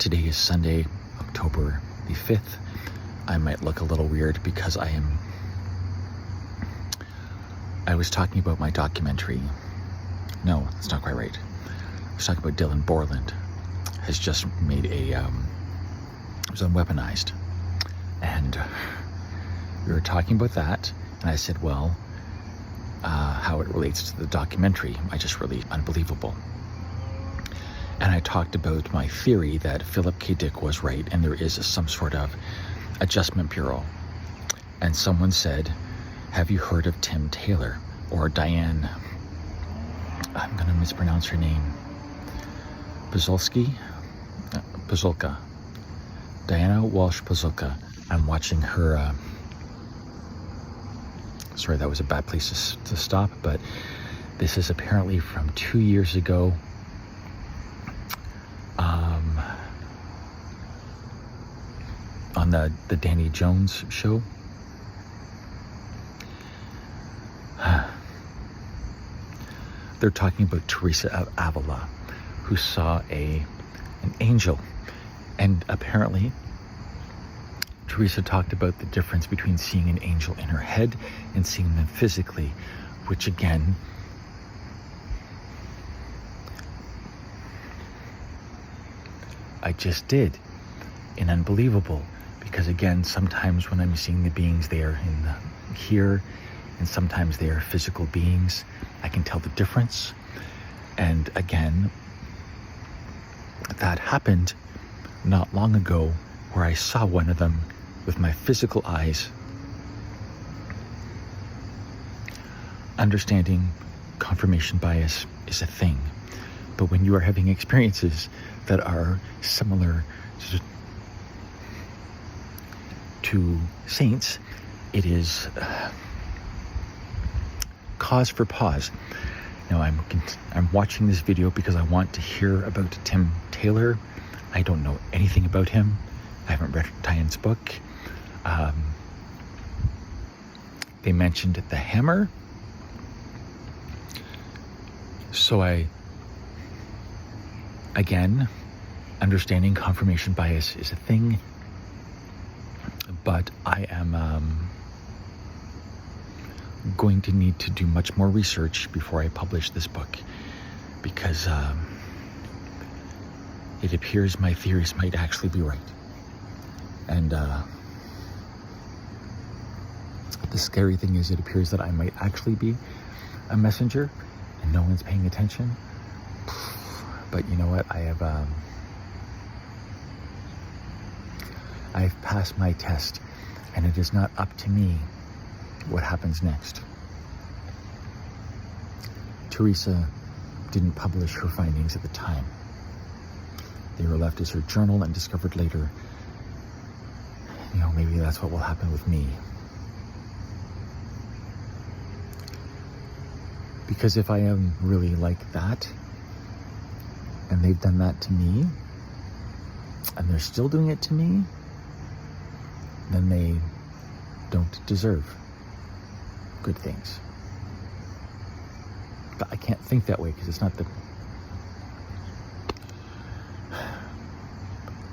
Today is Sunday, October the 5th. I might look a little weird because I was talking about my documentary. No, that's not quite right. I was talking about Dylan Borland has just made it was on Weaponized. And we were talking about that, and I said, well, how it relates to the documentary, I just really unbelievable. And I talked about my theory that Philip K. Dick was right and there is some sort of adjustment bureau. And someone said, have you heard of Tim Taylor or Diane, I'm going to mispronounce her name, Pasulka? Diana Walsh Pasulka. I'm watching her, sorry, that was a bad place to stop, but this is apparently from 2 years ago. On the Danny Jones show. They're talking about Teresa of Avila, who saw an angel. And apparently, Teresa talked about the difference between seeing an angel in her head and seeing them physically, which again, I just did. And unbelievable. Because again, sometimes when I'm seeing the beings, they are here, and sometimes they are physical beings. I can tell the difference. And again, that happened not long ago where I saw one of them with my physical eyes. Understanding confirmation bias is a thing. But when you are having experiences that are similar to saints, it is cause for pause. Now I'm watching this video because I want to hear about Tim Taylor. I don't know anything about him. I haven't read Diane's book. They mentioned the hammer. So again, understanding confirmation bias is a thing. But I am going to need to do much more research before I publish this book, because it appears my theories might actually be right. And the scary thing is, it appears that I might actually be a messenger and no one's paying attention. But you know what? I've passed my test, and it is not up to me what happens next. Teresa didn't publish her findings at the time. They were left as her journal and discovered later. You know, maybe that's what will happen with me. Because if I am really like that, and they've done that to me, and they're still doing it to me, then they don't deserve good things. But I can't think that way because it's not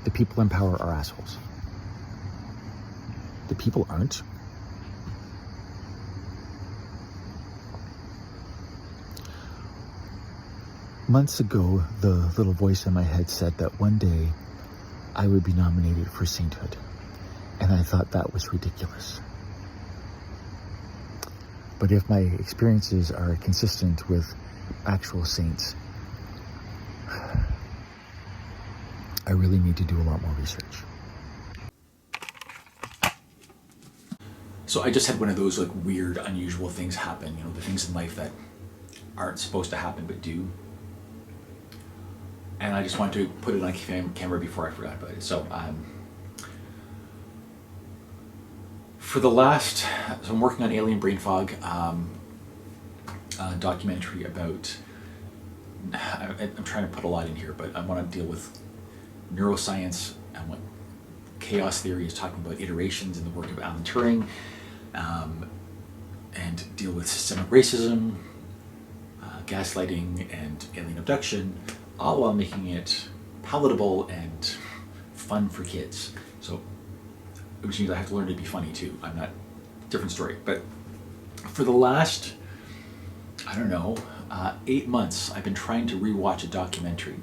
the people in power are assholes. The people aren't. Months ago, the little voice in my head said that one day I would be nominated for sainthood. And I thought that was ridiculous. But if my experiences are consistent with actual saints, I really need to do a lot more research. So I just had one of those like weird, unusual things happen. You know, the things in life that aren't supposed to happen but do. And I just wanted to put it on camera before I forgot about it. So so I'm working on Alien Brain Fog, a documentary about, I'm trying to put a lot in here, but I want to deal with neuroscience and what chaos theory is talking about, iterations in the work of Alan Turing, and deal with systemic racism, gaslighting, and alien abduction, all while making it palatable and fun for kids. So, which means I have to learn to be funny too. I'm not, different story. But for the last, I don't know, 8 months, I've been trying to rewatch a documentary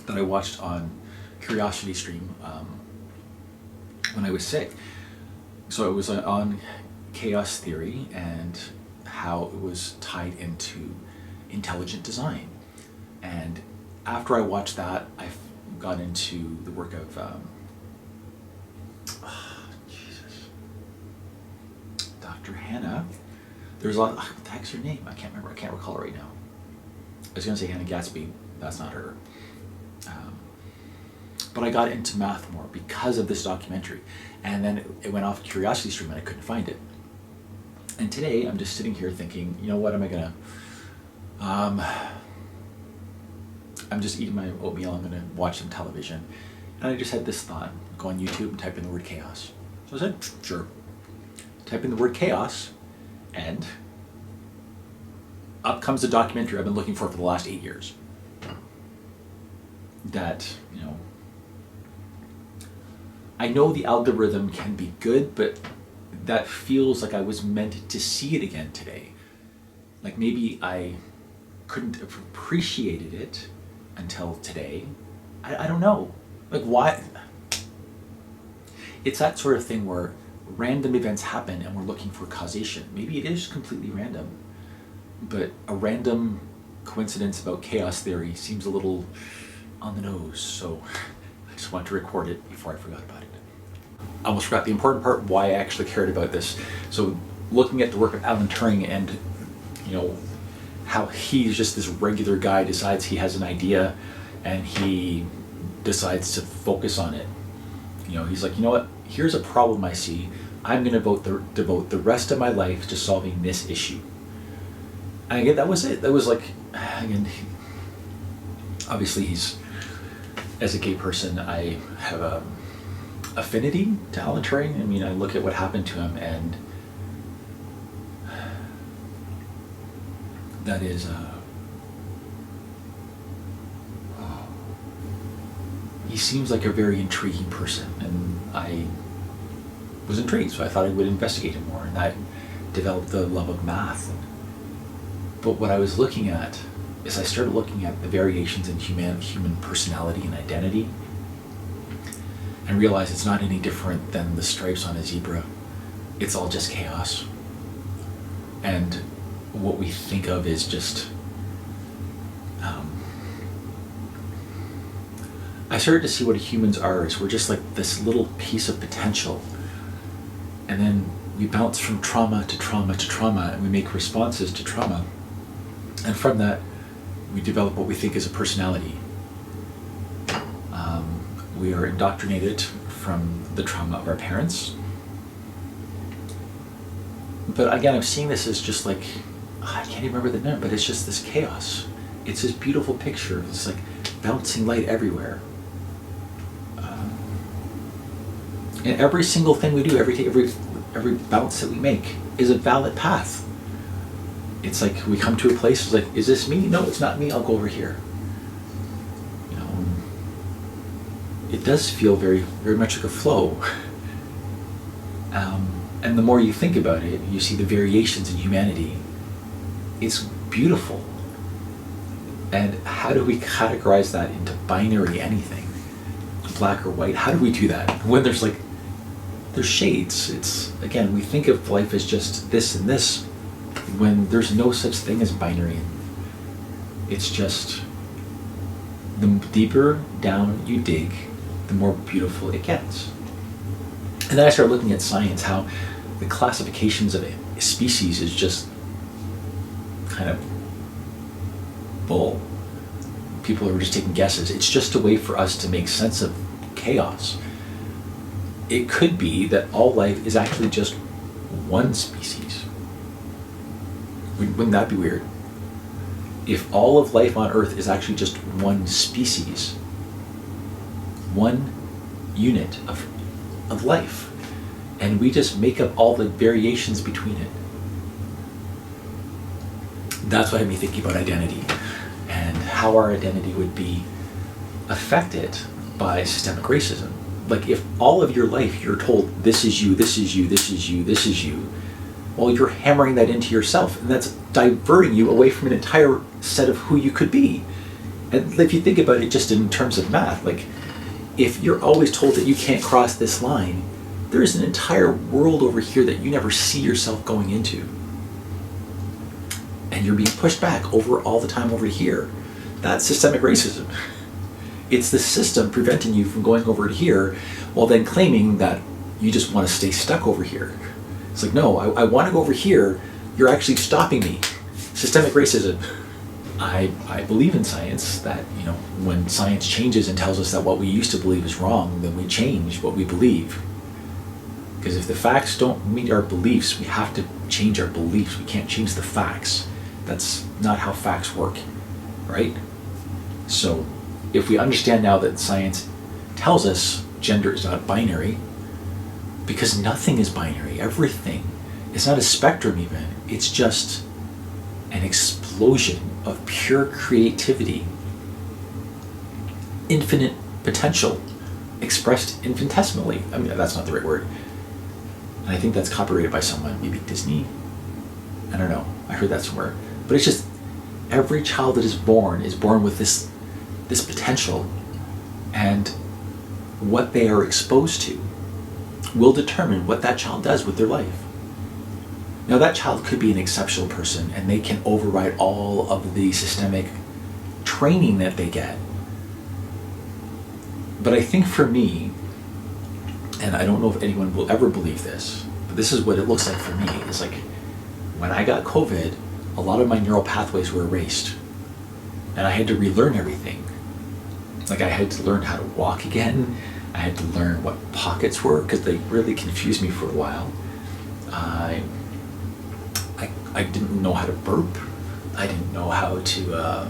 that I watched on Curiosity Stream when I was sick. So it was on chaos theory and how it was tied into intelligent design. And after I watched that, I got into the work of Dr. Hannah. There's a lot. What the heck's her name? I can't remember. I can't recall it right now. I was going to say Hannah Gatsby. That's not her. But I got into math more because of this documentary. And then it went off Curiosity Stream and I couldn't find it. And today I'm just sitting here thinking, you know what am I going to... I'm just eating my oatmeal. I'm going to watch some television. And I just had this thought. Go on YouTube and type in the word chaos. So I said, sure. Type in the word chaos and up comes the documentary I've been looking for the last 8 years. That, you know, I know the algorithm can be good, but that feels like I was meant to see it again today. Like maybe I couldn't have appreciated it until today. I don't know. Like why? It's that sort of thing where random events happen and we're looking for causation. Maybe it is completely random, but a random coincidence about chaos theory seems a little on the nose. So I just wanted to record it before I forgot about it. I almost forgot the important part, why I actually cared about this. So looking at the work of Alan Turing and, you know, how he's just this regular guy, decides he has an idea and he decides to focus on it. You know, he's like, you know what, here's a problem I see. I'm going to devote the rest of my life to solving this issue. And again, that was it. That was like, again, obviously he's, as a gay person, I have a affinity to Alan Turing. I mean, I look at what happened to him and that is he seems like a very intriguing person, and I was intrigued, so I thought I would investigate him more, and I developed the love of math. But what I was looking at is I started looking at the variations in human personality and identity and realized it's not any different than the stripes on a zebra. It's all just chaos. And what we think of is just I started to see what humans are is we're just like this little piece of potential, and then we bounce from trauma to trauma to trauma, and we make responses to trauma, and from that we develop what we think is a personality. We are indoctrinated from the trauma of our parents, but again I'm seeing this as just like, I can't even remember the name, but it's just this chaos. It's this beautiful picture. It's like bouncing light everywhere. And every single thing we do, every bounce that we make is a valid path. It's like we come to a place, it's like, is this me? No, it's not me. I'll go over here. You know, it does feel very, very much like a flow. And the more you think about it, you see the variations in humanity. It's beautiful. And how do we categorize that into binary anything? Black or white? How do we do that? When there's shades. It's, again, we think of life as just this and this, when there's no such thing as binary. It's just, the deeper down you dig, the more beautiful it gets. And then I started looking at science, how the classifications of species is just kind of bull. People are just taking guesses. It's just a way for us to make sense of chaos. It could be that all life is actually just one species. Wouldn't that be weird? If all of life on Earth is actually just one species, one unit of life, and we just make up all the variations between it. That's what had me thinking about identity and how our identity would be affected by systemic racism. Like, if all of your life you're told this is you, this is you, this is you, this is you, well, you're hammering that into yourself, and that's diverting you away from an entire set of who you could be. And if you think about it just in terms of math, like, if you're always told that you can't cross this line, there's an entire world over here that you never see yourself going into. And you're being pushed back over all the time over here. That's systemic racism. It's the system preventing you from going over to here, while then claiming that you just want to stay stuck over here. It's like, no, I want to go over here. You're actually stopping me. Systemic racism. I believe in science, that, you know, when science changes and tells us that what we used to believe is wrong, then we change what we believe. Because if the facts don't meet our beliefs, we have to change our beliefs. We can't change the facts. That's not how facts work, right? So if we understand now that science tells us gender is not binary, because nothing is binary, everything. It's not a spectrum even, it's just an explosion of pure creativity, infinite potential, expressed infinitesimally. I mean, that's not the right word. And I think that's copyrighted by someone, maybe Disney. I don't know, I heard that somewhere. But it's just, every child that is born with this potential, and what they are exposed to will determine what that child does with their life. Now, that child could be an exceptional person, and they can override all of the systemic training that they get. But I think for me, and I don't know if anyone will ever believe this, but this is what it looks like for me, is like, when I got COVID, a lot of my neural pathways were erased, and I had to relearn everything. Like, I had to learn how to walk again. I had to learn what pockets were, because they really confused me for a while. I didn't know how to burp. I didn't know how to, I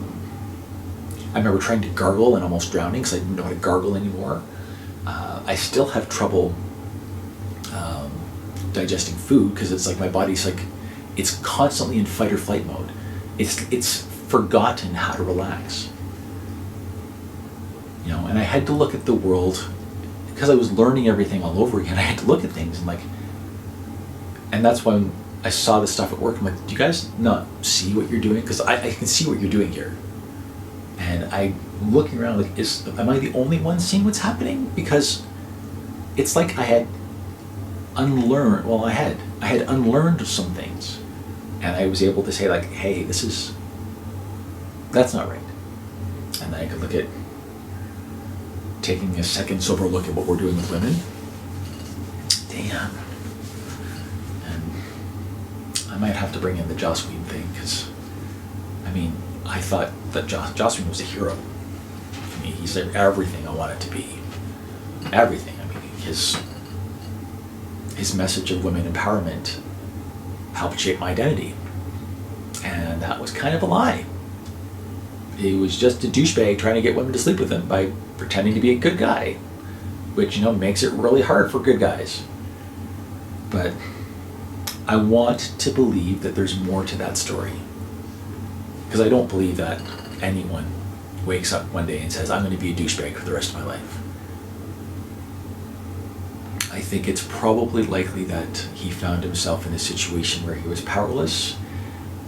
remember trying to gargle and almost drowning because I didn't know how to gargle anymore. I still have trouble digesting food, because it's like my body's like, it's constantly in fight or flight mode. It's forgotten how to relax. You know, and I had to look at the world, because I was learning everything all over again. I had to look at things and like, and that's when I saw this stuff at work. I'm like, do you guys not see what you're doing? Because I can see what you're doing here. And I'm looking around like, am I the only one seeing what's happening? Because it's like I had unlearned, well, I had unlearned some things. And I was able to say like, hey, that's not right. And then I could look at taking a second sober look at what we're doing with women. Damn. And I might have to bring in the Joss Whedon thing, because, I mean, I thought that Joss Whedon was a hero for me. He's everything I wanted to be. Everything. I mean, his message of women empowerment helped shape my identity. And that was kind of a lie. He was just a douchebag trying to get women to sleep with him by pretending to be a good guy, which, you know, makes it really hard for good guys. But I want to believe that there's more to that story, because I don't believe that anyone wakes up one day and says, I'm going to be a douchebag for the rest of my life. I think it's probably likely that he found himself in a situation where he was powerless,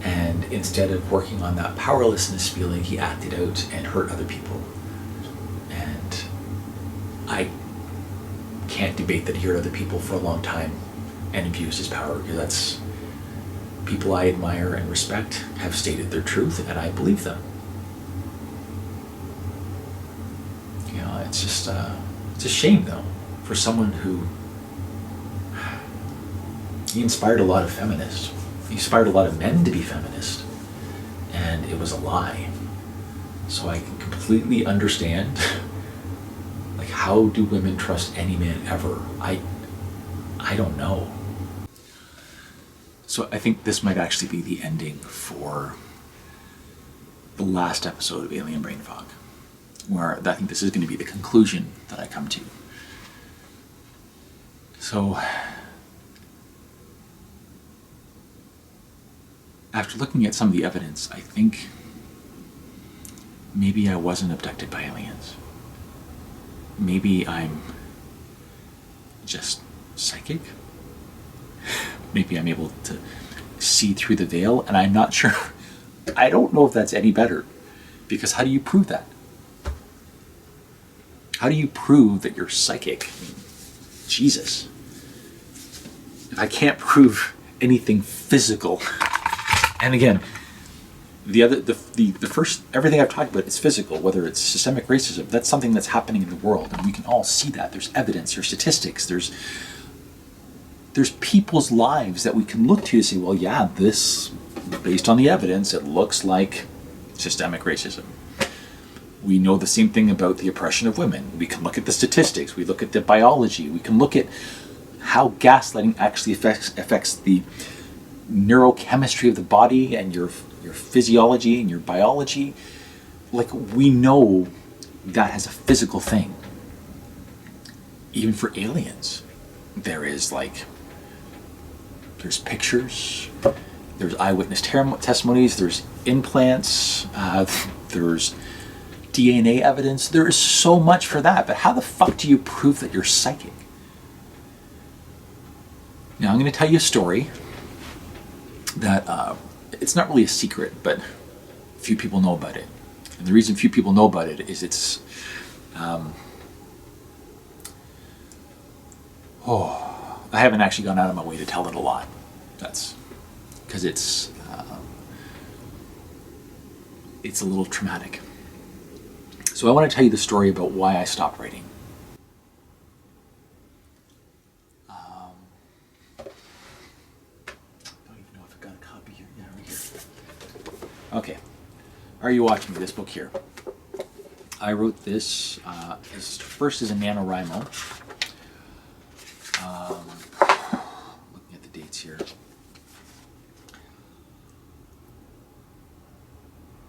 and instead of working on that powerlessness feeling, he acted out and hurt other people. And I can't debate that he hurt other people for a long time and abused his power, because that's people I admire and respect have stated their truth, and I believe them. You know, it's just it's a shame though, for someone who, he inspired a lot of feminists. He inspired a lot of men to be feminist, and it was a lie. So I can completely understand, like, how do women trust any man ever? I don't know. So I think this might actually be the ending for the last episode of Alien Brain Fog, where I think this is going to be the conclusion that I come to. So after looking at some of the evidence, I think maybe I wasn't abducted by aliens. maybe I'm just psychic. Maybe I'm able to see through the veil, and I'm not sure. I don't know if that's any better, because how do you prove that? How do you prove that you're psychic? I mean, Jesus. If I can't prove anything physical, and again, the first, everything I've talked about is physical, whether it's systemic racism, that's something that's happening in the world, and we can all see that. There's evidence, there's statistics, there's people's lives that we can look to say, well, yeah, this, based on the evidence, it looks like systemic racism. We know the same thing about the oppression of women. We can look at the statistics, we look at the biology, we can look at how gaslighting actually affects the neurochemistry of the body and your physiology and your biology. Like, we know that has a physical thing. Even for aliens, there's pictures, there's eyewitness testimonies, there's implants, there's DNA evidence. There is so much for that, but how the fuck do you prove that you're psychic? Now, I'm going to tell you a story that it's not really a secret, but few people know about it. And the reason few people know about it is it's I haven't actually gone out of my way to tell it a lot. That's because it's a little traumatic. So I want to tell you the story about why I stopped writing. I don't even know if I've got a copy here. Yeah, right here. Okay. Are you watching me? This book here. I wrote this first as a NaNoWriMo. Looking at the dates here.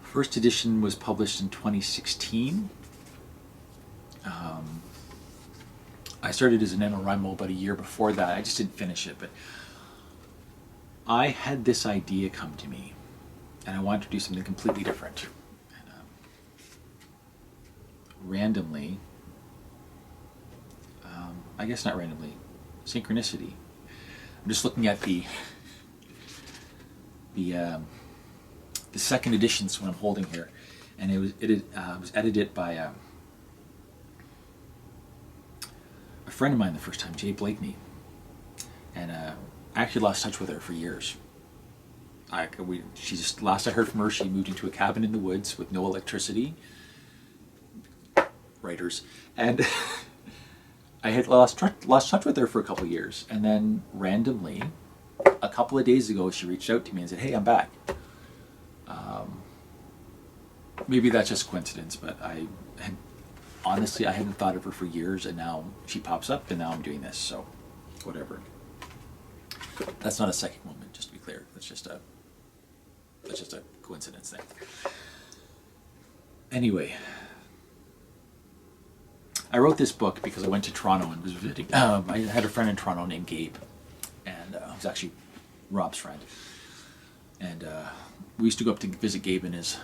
First edition was published in 2016. I started as a NaNoWriMo about a year before that. I just didn't finish it, but I had this idea come to me, and I wanted to do something completely different. And, randomly, I guess not randomly, synchronicity. I'm just looking at the second edition's what I'm holding here, and it was edited by a friend of mine the first time, Jay Blakeney, and I actually lost touch with her for years. Last I heard from her, she moved into a cabin in the woods with no electricity. Writers, and I had lost touch with her for a couple of years, and then randomly, a couple of days ago, she reached out to me and said, "Hey, I'm back." Maybe that's just coincidence, but honestly, I hadn't thought of her for years, and now she pops up, and now I'm doing this, so whatever. That's not a psychic moment, just to be clear. That's just a coincidence thing. Anyway, I wrote this book because I went to Toronto and was visiting. I had a friend in Toronto named Gabe, and it was actually Rob's friend. And we used to go up to visit Gabe in his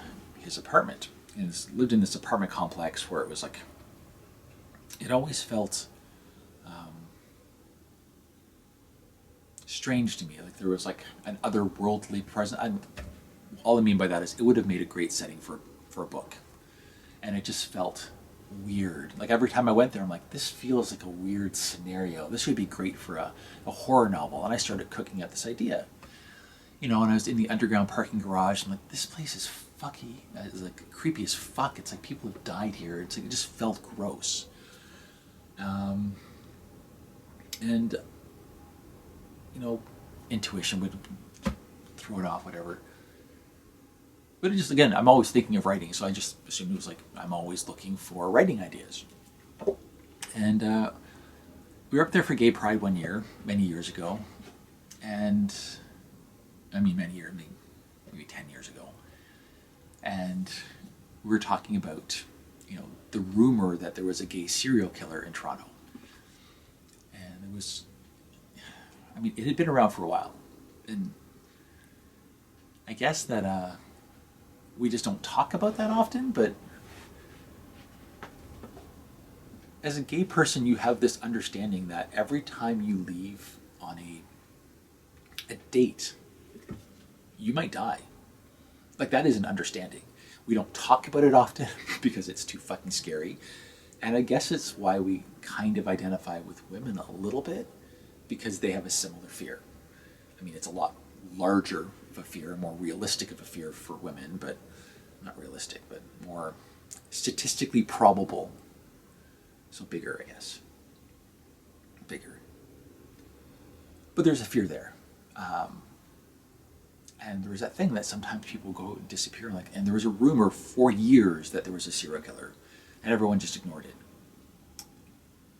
apartment. And lived in this apartment complex where it was like, it always felt strange to me. Like there was like an otherworldly presence. All I mean by that is it would have made a great setting for a book. And it just felt weird. Like every time I went there, I'm like, this feels like a weird scenario. This would be great for a horror novel. And I started cooking up this idea. And I was in the underground parking garage. I'm like, this place is fucky. It's like creepy as fuck. It's like people have died here. It's like it just felt gross. And intuition would throw it off, whatever. But it just, again, I'm always thinking of writing, so I just assumed it was like I'm always looking for writing ideas. And we were up there for Gay Pride one year, many years ago, and maybe 10 years ago. And we were talking about, the rumor that there was a gay serial killer in Toronto. And it was, it had been around for a while. And I guess that we just don't talk about that often, but as a gay person, you have this understanding that every time you leave on a date, you might die. Like, that is an understanding. We don't talk about it often because it's too fucking scary. And I guess it's why we kind of identify with women a little bit, because they have a similar fear. I mean, it's a lot larger of a fear, more realistic of a fear for women, but not realistic, but more statistically probable. So bigger, I guess. Bigger. But there's a fear there. And there was that thing that sometimes people go disappear, like, and there was a rumor for years that there was a serial killer, and everyone just ignored it.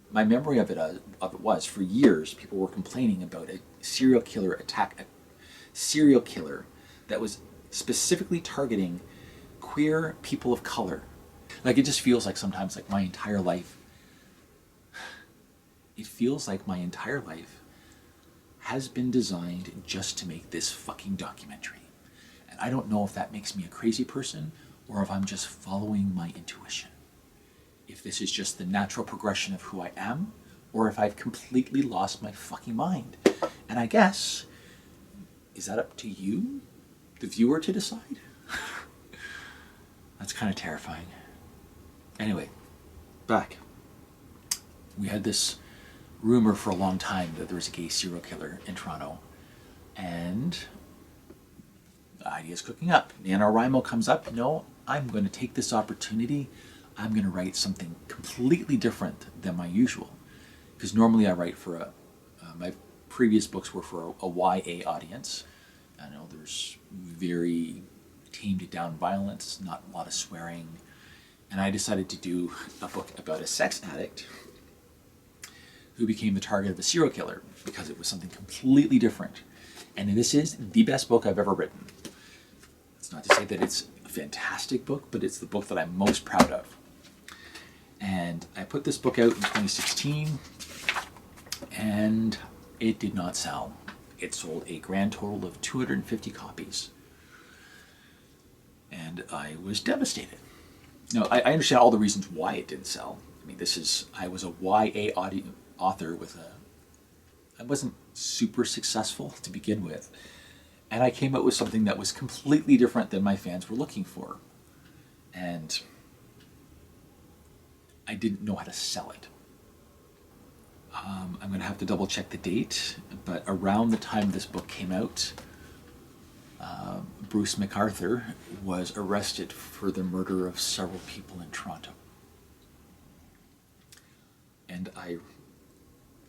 My memory of it was, for years, people were complaining about a serial killer attack, a serial killer that was specifically targeting queer people of color. Like, it just feels like sometimes, like, my entire life, it feels like my entire life has been designed just to make this fucking documentary. And I don't know if that makes me a crazy person or if I'm just following my intuition. If this is just the natural progression of who I am, or if I've completely lost my fucking mind. And I guess, is that up to you, the viewer, to decide? That's kind of terrifying. Anyway, back. We had this rumor for a long time that there was a gay serial killer in Toronto, and the idea's cooking up. NaNoWriMo comes up, no, I'm going to take this opportunity. I'm going to write something completely different than my usual. Because normally I write for my previous books were for a YA audience. I know there's very tamed down violence, not a lot of swearing. And I decided to do a book about a sex addict who became the target of a serial killer because it was something completely different. And this is the best book I've ever written. It's not to say that it's a fantastic book, but it's the book that I'm most proud of. And I put this book out in 2016, and it did not sell. It sold a grand total of 250 copies. And I was devastated. Now, I understand all the reasons why it didn't sell. I mean, I was a YA author I wasn't super successful to begin with. And I came up with something that was completely different than my fans were looking for. And I didn't know how to sell it. I'm going to have to double check the date, but around the time this book came out, Bruce McArthur was arrested for the murder of several people in Toronto. And I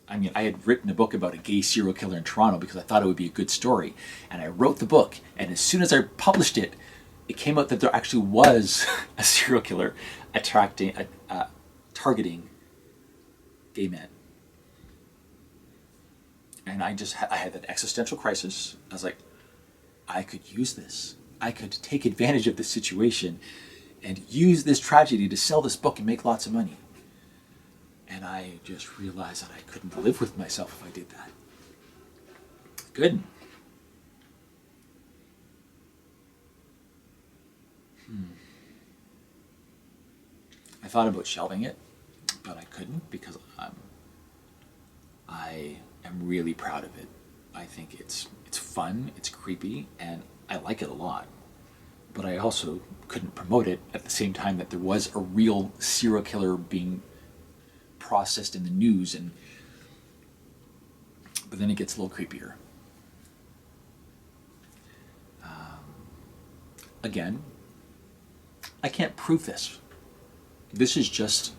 had written a book about a gay serial killer in Toronto because I thought it would be a good story. And I wrote the book, and as soon as I published it, it came out that there actually was a serial killer targeting gay men. And I had that existential crisis. I was like, I could use this. I could take advantage of this situation and use this tragedy to sell this book and make lots of money. And I just realized that I couldn't live with myself if I did that. Couldn't. I thought about shelving it, but I couldn't because I am really proud of it. I think it's fun, it's creepy, and I like it a lot. But I also couldn't promote it at the same time that there was a real serial killer being processed in the news, but then it gets a little creepier. Again, I can't prove this. This is just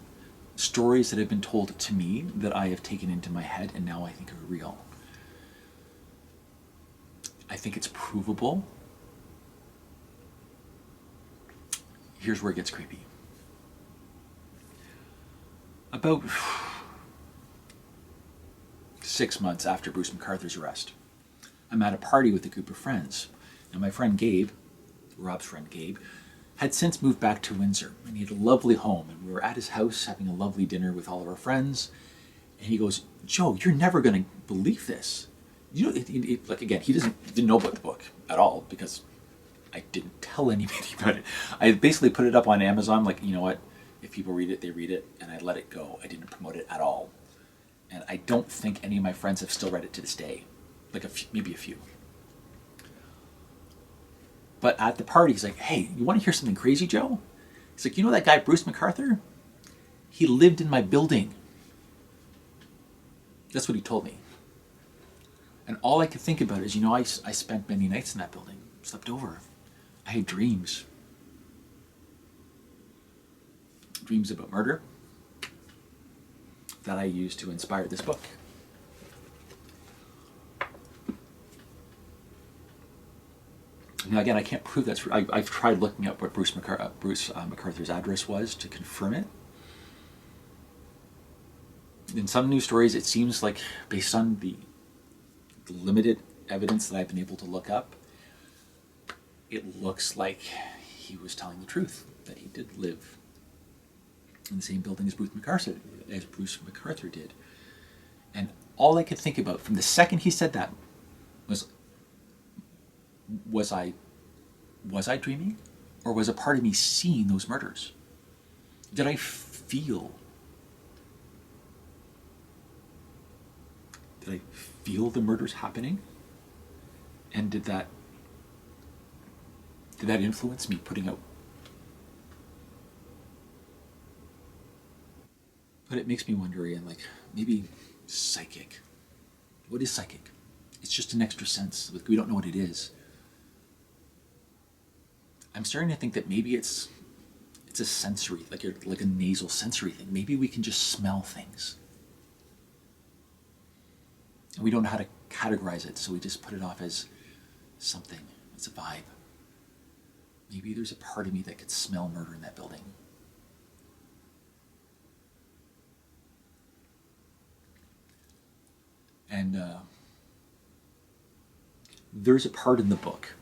stories that have been told to me that I have taken into my head and now I think are real. I think it's provable. Here's where it gets creepy. About 6 months after Bruce McArthur's arrest, I'm at a party with a group of friends. Now my friend Gabe, Rob's friend Gabe, had since moved back to Windsor, and he had a lovely home, and we were at his house having a lovely dinner with all of our friends, and he goes, Joe, you're never going to believe this. You know, like, again, he didn't know about the book at all, because I didn't tell anybody about it. I basically put it up on Amazon, like, you know what, If people read it, they read it, and I let it go. I didn't promote it at all. And I don't think any of my friends have still read it to this day. Like maybe a few. But at the party, he's like, hey, you want to hear something crazy, Joe? He's like, you know that guy, Bruce McArthur? He lived in my building. That's what he told me. And all I could think about is, I spent many nights in that building. Slept over. I had dreams. Dreams about murder that I used to inspire this book. Now again, I can't prove that's true. I've tried looking up what Bruce McArthur's address was to confirm it. In some news stories, it seems like, based on the limited evidence that I've been able to look up, it looks like he was telling the truth, that he did live in the same building as Bruce McArthur did. And all I could think about from the second he said that was I dreaming? Or was a part of me seeing those murders? Did I feel the murders happening? And did that influence me putting out? But it makes me wonder, Ian, like, maybe psychic. What is psychic? It's just an extra sense. Like, we don't know what it is. I'm starting to think that maybe it's a sensory, like a nasal sensory thing. Maybe we can just smell things. And we don't know how to categorize it, so we just put it off as something. It's a vibe. Maybe there's a part of me that could smell murder in that building. And there's a part in the book,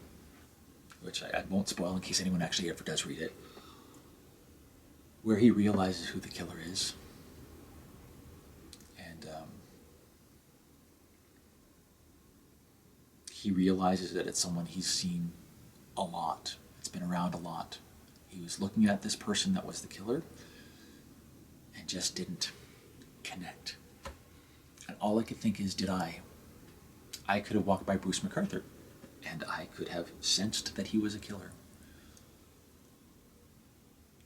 which I won't spoil in case anyone actually ever does read it, where he realizes who the killer is. And he realizes that it's someone he's seen a lot. It's been around a lot. He was looking at this person that was the killer and just didn't connect. And all I could think is, I could have walked by Bruce McArthur and I could have sensed that he was a killer.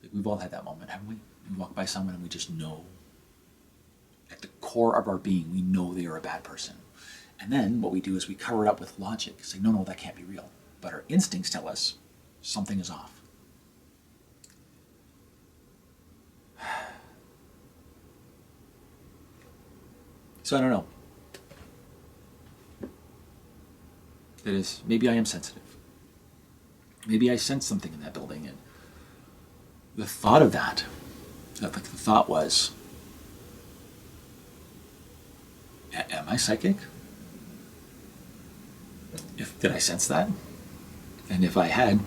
Like, we've all had that moment, haven't we? We walk by someone and we just know, at the core of our being, we know they are a bad person. And then what we do is we cover it up with logic, say, no, that can't be real. But our instincts tell us something is off. So I don't know. That is, maybe I am sensitive. Maybe I sense something in that building, and the thought of that the thought was, am I psychic? Did I sense that? And if I had,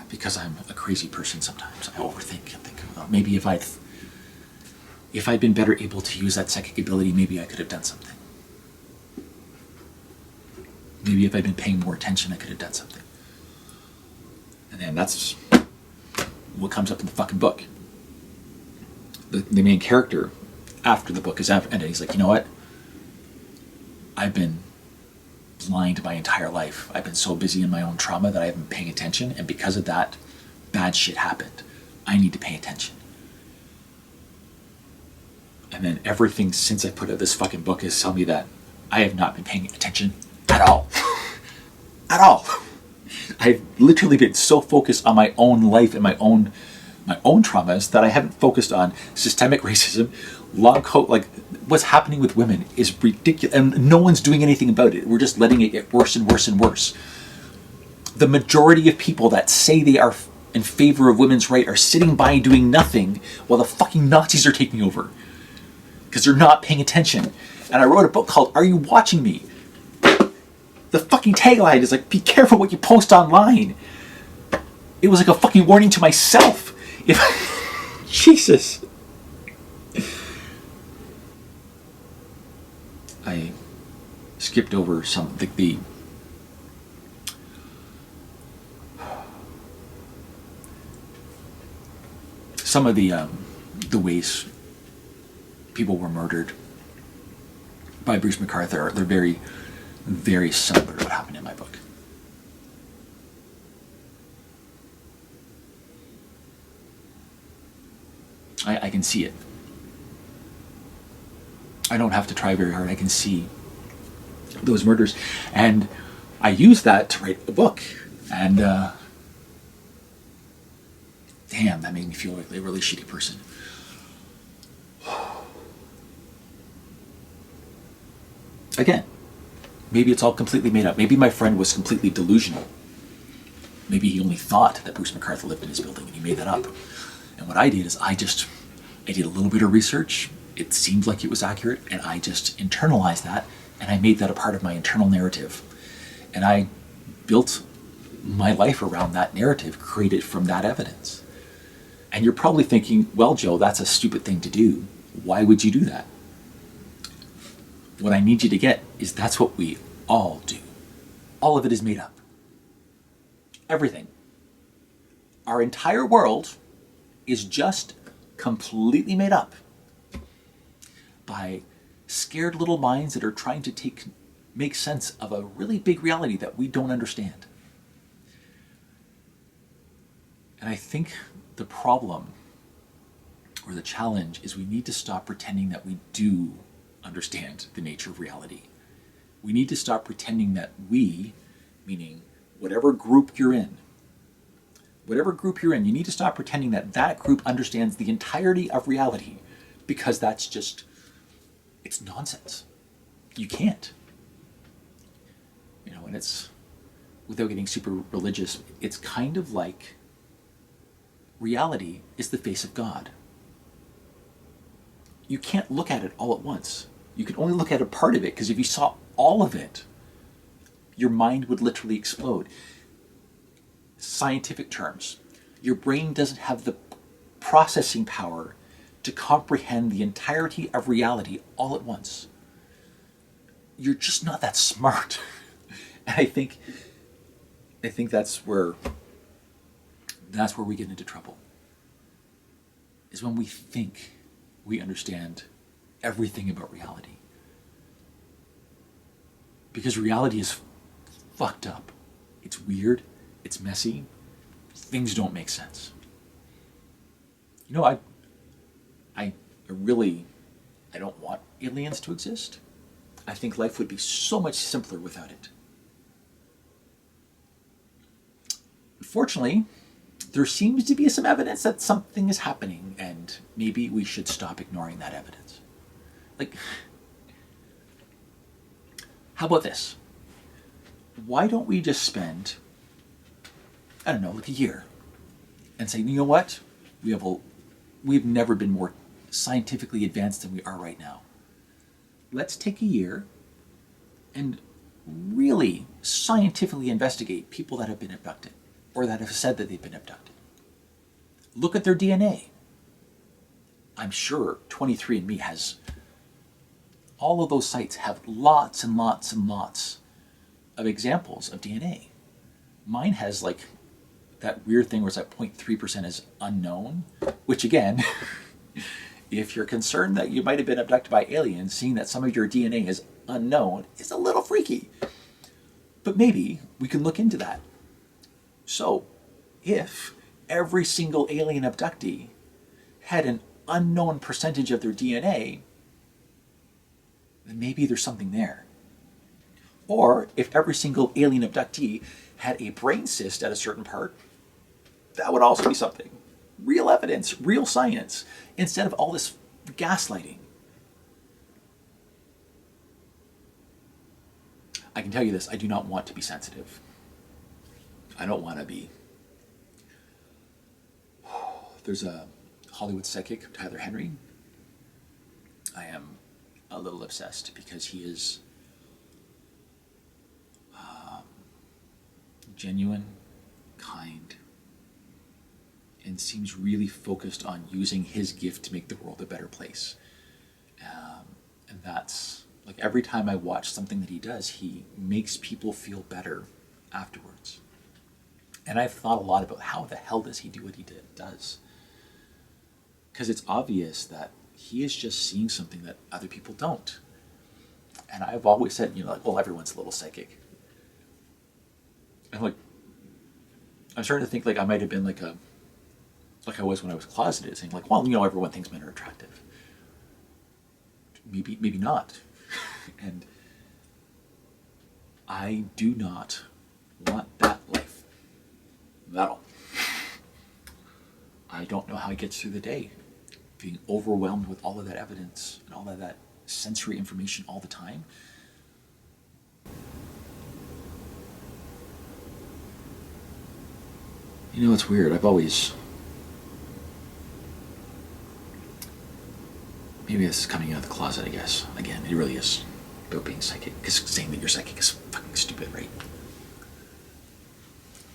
because I'm a crazy person sometimes, I overthink and think, well, maybe if I'd been better able to use that psychic ability, maybe I could have done something. Maybe if I'd been paying more attention, I could have done something. And then that's what comes up in the fucking book. The main character, after the book is ended, he's like, you know what? I've been blind my entire life. I've been so busy in my own trauma that I haven't been paying attention, and because of that, bad shit happened. I need to pay attention. And then everything since I put out this fucking book is telling me that I have not been paying attention at all. At all. I've literally been so focused on my own life and my own traumas that I haven't focused on systemic racism, long coat, like what's happening with women is ridiculous, and no one's doing anything about it. We're just letting it get worse and worse and worse. The majority of people that say they are in favor of women's rights are sitting by doing nothing while the fucking Nazis are taking over. Because they're not paying attention. And I wrote a book called Are You Watching Me? The fucking tagline is like, be careful what you post online. It was like a fucking warning to myself. Jesus. I skipped over some of the ways people were murdered by Bruce McArthur, they're very, very similar to what happened in my book. I can see it. I don't have to try very hard. I can see those murders. And I use that to write the book. And damn, that made me feel like a really shitty person. Again, maybe it's all completely made up. Maybe my friend was completely delusional. Maybe he only thought that Bruce McArthur lived in his building and he made that up. And what I did is I did a little bit of research. It seemed like it was accurate, and I just internalized that, and I made that a part of my internal narrative. And I built my life around that narrative, created from that evidence. And you're probably thinking, well, Joe, that's a stupid thing to do. Why would you do that? What I need you to get is that's what we all do. All of it is made up. Everything. Our entire world is just completely made up by scared little minds that are trying to make sense of a really big reality that we don't understand. And I think the problem or the challenge is we need to stop pretending that we do understand the nature of reality. We need to stop pretending that we, meaning whatever group you're in, you need to stop pretending that that group understands the entirety of reality, because that's just, it's nonsense. You can't. And it's, without getting super religious, it's kind of like reality is the face of God. You can't look at it all at once. You can only look at a part of it, because if you saw all of it, your mind would literally explode. Scientific terms, your brain doesn't have the processing power to comprehend the entirety of reality all at once. You're just not that smart. And I think that's where we get into trouble. Is when we think we understand everything about reality. Because reality is fucked up. It's weird. It's messy. Things don't make sense. I don't want aliens to exist. I think life would be so much simpler without it. Unfortunately, there seems to be some evidence that something is happening, and maybe we should stop ignoring that evidence. How about this? Why don't we just spend, I don't know, a year and say, you know what? We've never been more scientifically advanced than we are right now. Let's take a year and really scientifically investigate people that have been abducted or that have said that they've been abducted. Look at their DNA. I'm sure 23andMe has, all of those sites have lots and lots and lots of examples of DNA. Mine has that weird thing where it's 0.3% is unknown, which again, if you're concerned that you might have been abducted by aliens, seeing that some of your DNA is unknown is a little freaky. But maybe we can look into that. So, if every single alien abductee had an unknown percentage of their DNA, then maybe there's something there. Or if every single alien abductee had a brain cyst at a certain part, that would also be something. Real evidence, real science, instead of all this gaslighting. I can tell you this, I do not want to be sensitive. I don't want to be. There's a Hollywood psychic, Tyler Henry. I am a little obsessed because he is genuine, kind, and seems really focused on using his gift to make the world a better place. And that's, every time I watch something that he does, he makes people feel better afterwards. And I've thought a lot about how the hell does he do what he does. Because it's obvious that he is just seeing something that other people don't. And I've always said, like, well, everyone's a little psychic. And like, I'm starting to think like I might have been like I was when I was closeted, saying like, well, everyone thinks men are attractive. Maybe not. And I do not want that life at all. I don't know how he gets through the day, being overwhelmed with all of that evidence and all of that sensory information all the time. It's weird. I've always... Maybe this is coming out of the closet, I guess. Again, it really is about being psychic. Because saying that you're psychic is fucking stupid, right?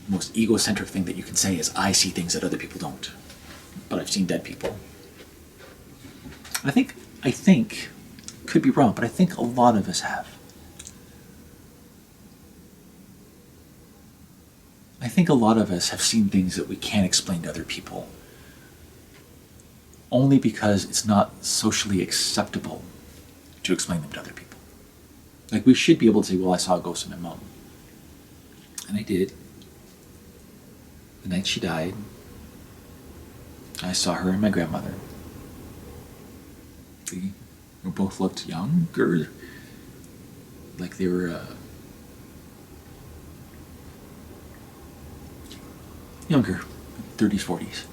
The most egocentric thing that you can say is, I see things that other people don't. But I've seen dead people. I think, could be wrong, but I think a lot of us have. I think a lot of us have seen things that we can't explain to other people, only because it's not socially acceptable to explain them to other people. Like, we should be able to say, well, I saw a ghost of my mom. And I did. The night she died, I saw her and my grandmother. They both looked younger, like they were younger, 30s, 40s.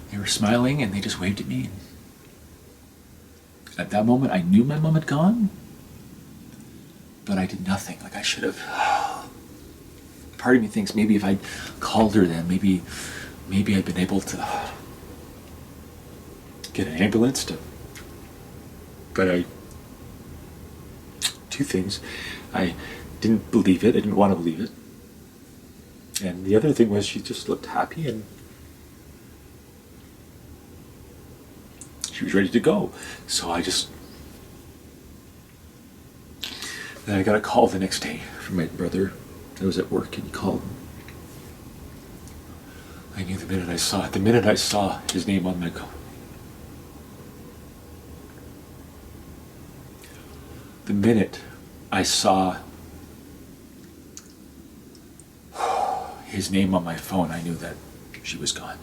They were smiling and they just waved at me. At that moment, I knew my mom had gone, but I did nothing. Like, I should have. Part of me thinks maybe if I'd called her then, maybe I'd been able to get an ambulance to. But two things. I didn't believe it. I didn't want to believe it. And the other thing was she just looked happy and she was ready to go. So then I got a call the next day from my brother. I was at work and he called. I knew the minute I saw his name on my call. The minute I saw his name on my phone, I knew that she was gone.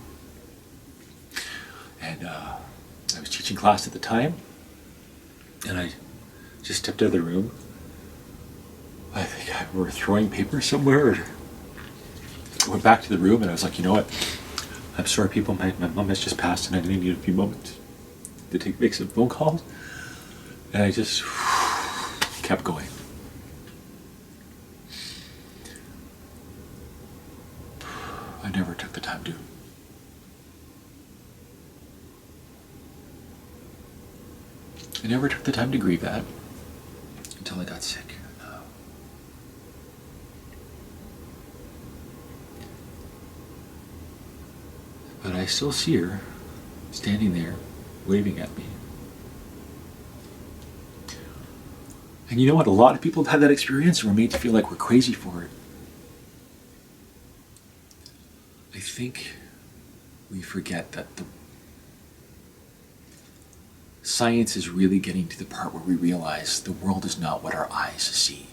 And I was teaching class at the time, and I just stepped out of the room. I think we were throwing paper somewhere. I went back to the room and I was like, you know what? I'm sorry, people. My mom has just passed, and I need a few moments to make some phone calls. And I just kept going. I never took the time to. I never took the time to grieve that until I got sick. But I still see her standing there, waving at me. And you know what? A lot of people have had that experience and were made to feel like we're crazy for it. I think we forget that the science is really getting to the part where we realize the world is not what our eyes see.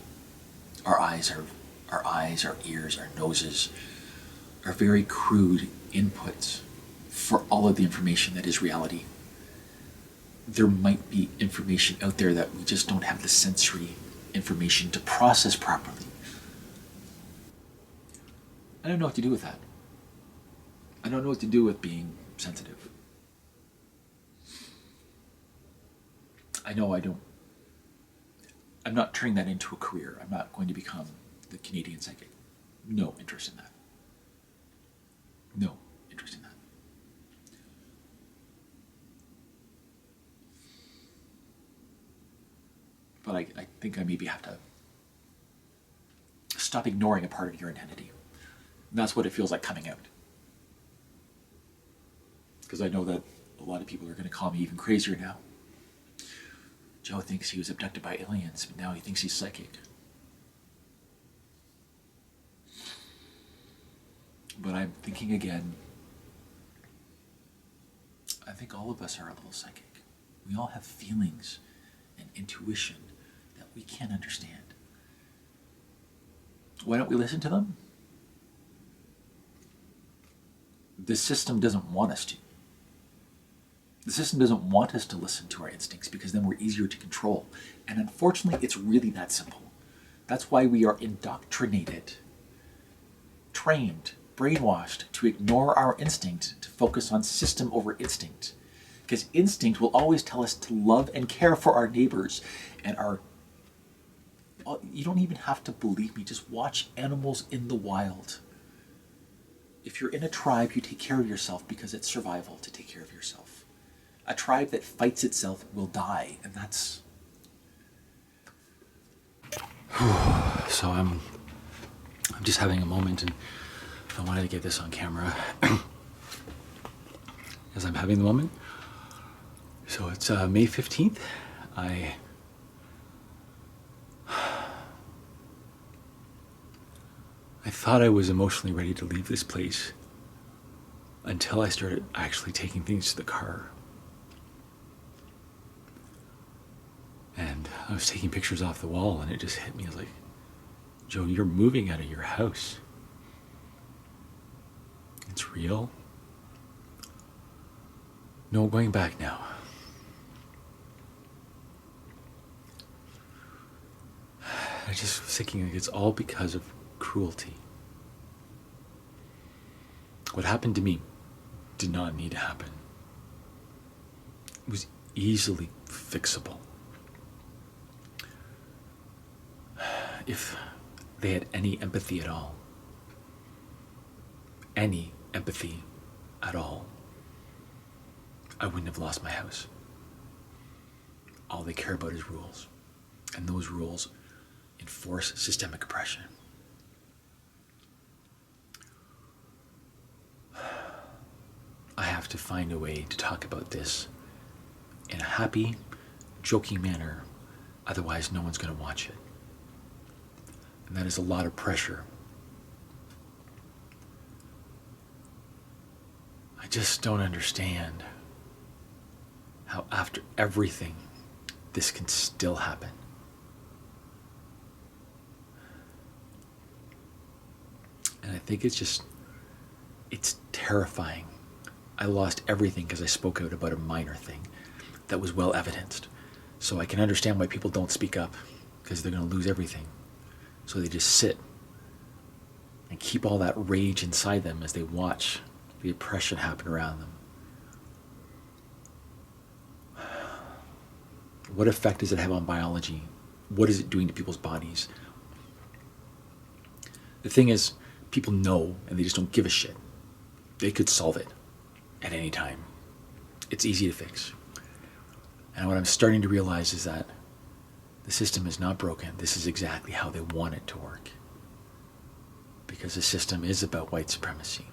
Our eyes, our ears, our noses are very crude inputs for all of the information that is reality. There might be information out there that we just don't have the sensory information to process properly. I don't know what to do with that. I don't know what to do with being sensitive. I know I'm not turning that into a career. I'm not going to become the Canadian psychic. No interest in that. No interest in that. But I think I maybe have to stop ignoring a part of your identity. And that's what it feels like coming out. Because I know that a lot of people are going to call me even crazier now. Joe thinks he was abducted by aliens, but now he thinks he's psychic. I'm thinking again think all of us are a little psychic. We all have feelings and intuition that we can't understand. Why don't we listen to them? The system doesn't want us to. The system doesn't want us to listen to our instincts because then we're easier to control. And unfortunately, it's really that simple. That's why we are indoctrinated, trained, brainwashed to ignore our instinct, to focus on system over instinct. Because instinct will always tell us to love and care for our neighbors and you don't even have to believe me, just watch animals in the wild. If you're in a tribe, you take care of yourself because it's survival to take care of yourself. A tribe that fights itself will die, and that's... So I'm just having a moment, and I wanted to get this on camera as I'm having the moment. So it's May 15th. I thought I was emotionally ready to leave this place until I started actually taking things to the car. And I was taking pictures off the wall, and it just hit me. I was like, Joe, you're moving out of your house. It's real. No going back now. I just was thinking, like, it's all because of cruelty. What happened to me did not need to happen. It was easily fixable. If they had any empathy at all, I wouldn't have lost my house. All they care about is rules, and those rules enforce systemic oppression. I have to find a way to talk about this in a happy, joking manner, otherwise no one's going to watch it. And that is a lot of pressure. I just don't understand how after everything, this can still happen. And I think it's terrifying. I lost everything because I spoke out about a minor thing that was well evidenced. So I can understand why people don't speak up, because they're going to lose everything. So they just sit and keep all that rage inside them as they watch the oppression happen around them. What effect does it have on biology? What is it doing to people's bodies? The thing is, people know and they just don't give a shit. They could solve it at any time. It's easy to fix. And what I'm starting to realize is that the system is not broken. This is exactly how they want it to work. Because the system is about white supremacy.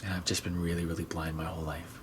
And I've just been really, really blind my whole life.